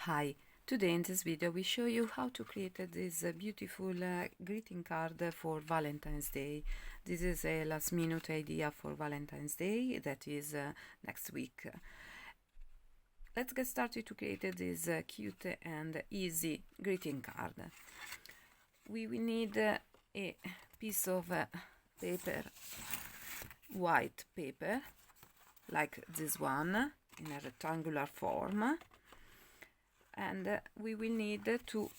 Hi, today in this video we show you how to create this beautiful greeting card for Valentine's Day. This is a last minute idea for Valentine's Day that is next week. Let's get started to create this cute and easy greeting card. We will need a piece of paper, white paper, like this one, in a rectangular form. And we will need to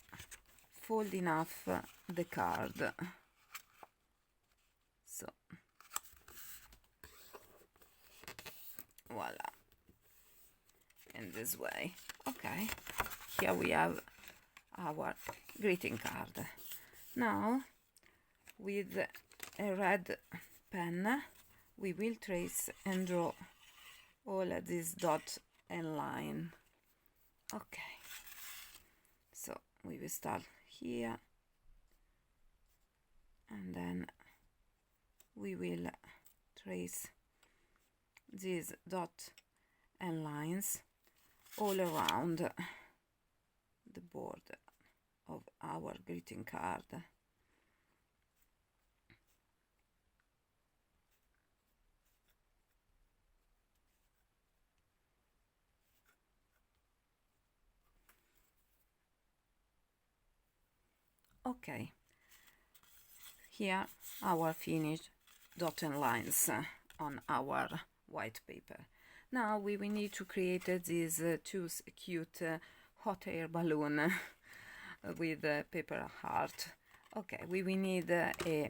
fold enough the card. So, voila, in this way. Okay, here we have our greeting card. Now, with a red pen, we will trace and draw all these dots and line. Okay, so we will start here, and then we will trace these dots and lines all around the border of our greeting card. Okay, here our finished dotted lines on our white paper. Now we will need to create this cute hot air balloon with a paper heart. Okay, we will need a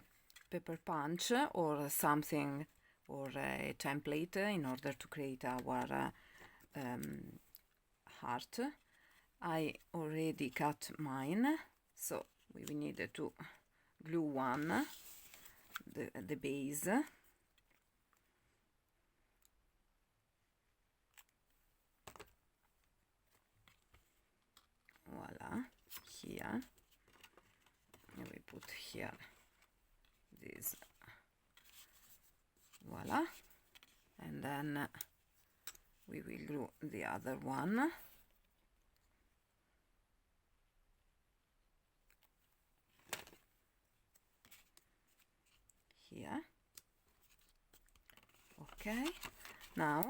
paper punch or something, or a template in order to create our heart. I already cut mine, so we will need to glue one, the base. Voila, here. And we put here this. Voila. And then we will glue the other one. Here. Okay, now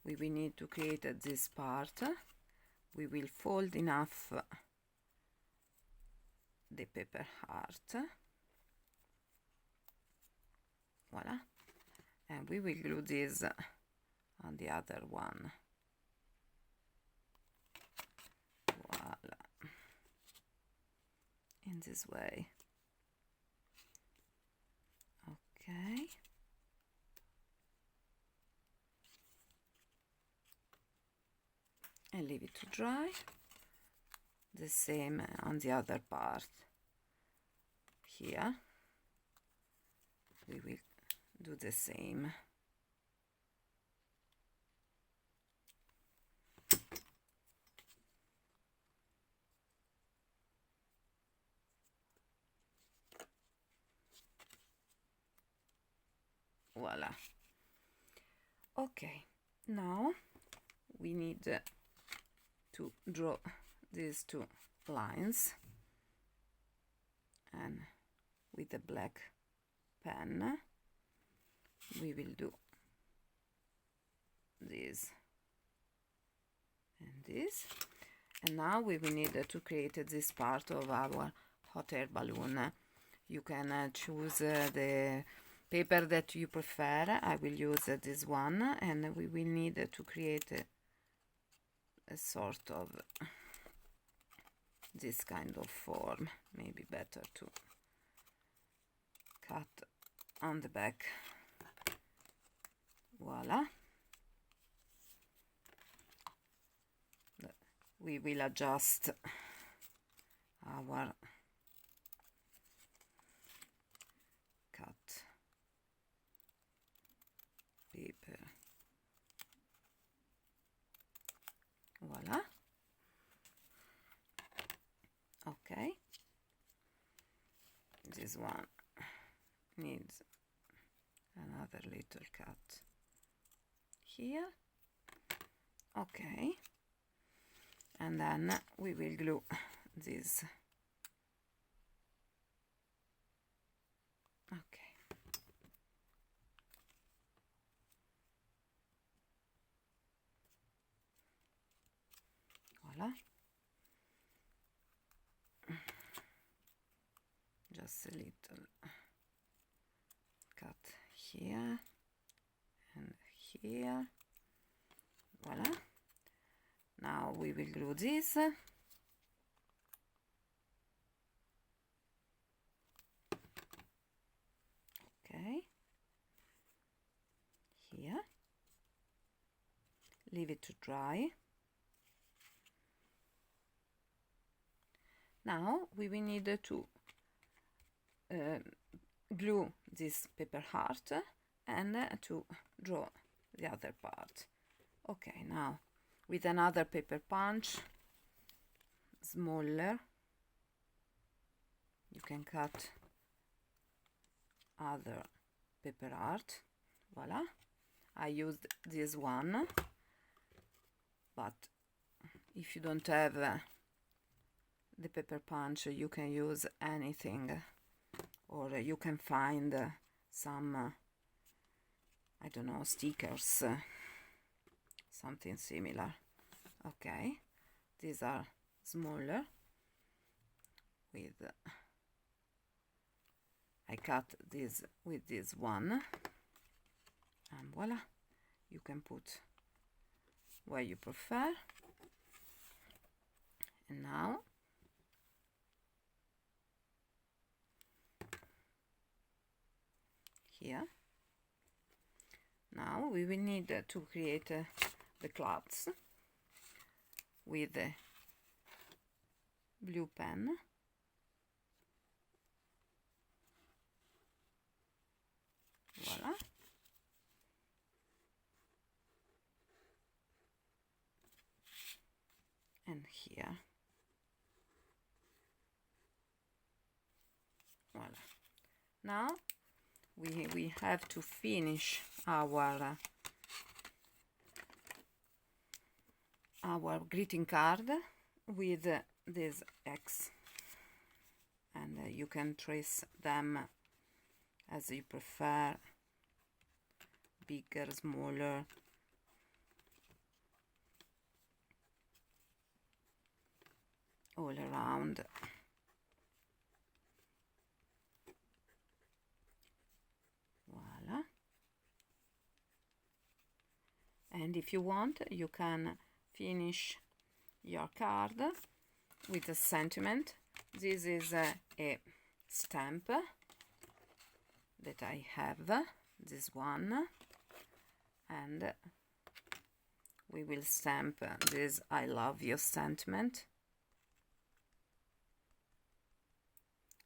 we will need to create this part. We will fold enough the paper heart. Voila, and we will glue this on the other one. Voila, in this way. Okay, and leave it to dry. The same on the other part. Here we will do the same. Voila. Okay, now we need to draw these two lines, and with a black pen we will do this and this. And now we will need to create this part of our hot air balloon. You can choose the paper that you prefer. I will use this one, and we will need to create a sort of this kind of form. Maybe better to cut on the back. Voila. We will adjust our cut paper. Voila. Okay, this one needs another little cut here. Okay, and then we will glue this. Okay. Voila. Just a little cut here and here. Voila. Now we will glue this. Okay. Here. Leave it to dry. Now we will need to glue this paper heart and to draw the other part. Okay, now with another paper punch, smaller, you can cut other paper art. Voila. I used this one, but if you don't have the paper punch, you can use anything, or you can find some I don't know, stickers, something similar. Okay, these are smaller. With I cut this with this one, and voila, you can put where you prefer. And now here, now we will need to create the clouds with the blue pen. Voila. And here. Voila. Now we have to finish our greeting card with this X, and you can trace them as you prefer, bigger, smaller. All around. Voila. And if you want, you can finish your card with a sentiment. This is a stamp that I have, this one, and we will stamp this I love you sentiment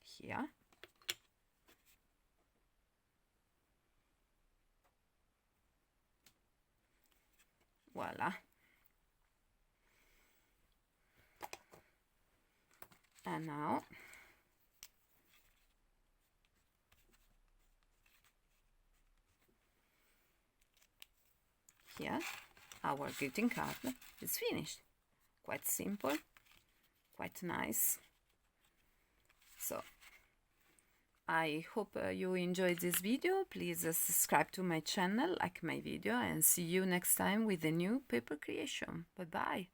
here. Voila. And now here our greeting card is finished. Quite simple, quite nice. So I hope you enjoyed this video. Please subscribe to my channel, like my video, and see you next time with a new paper creation. Bye bye.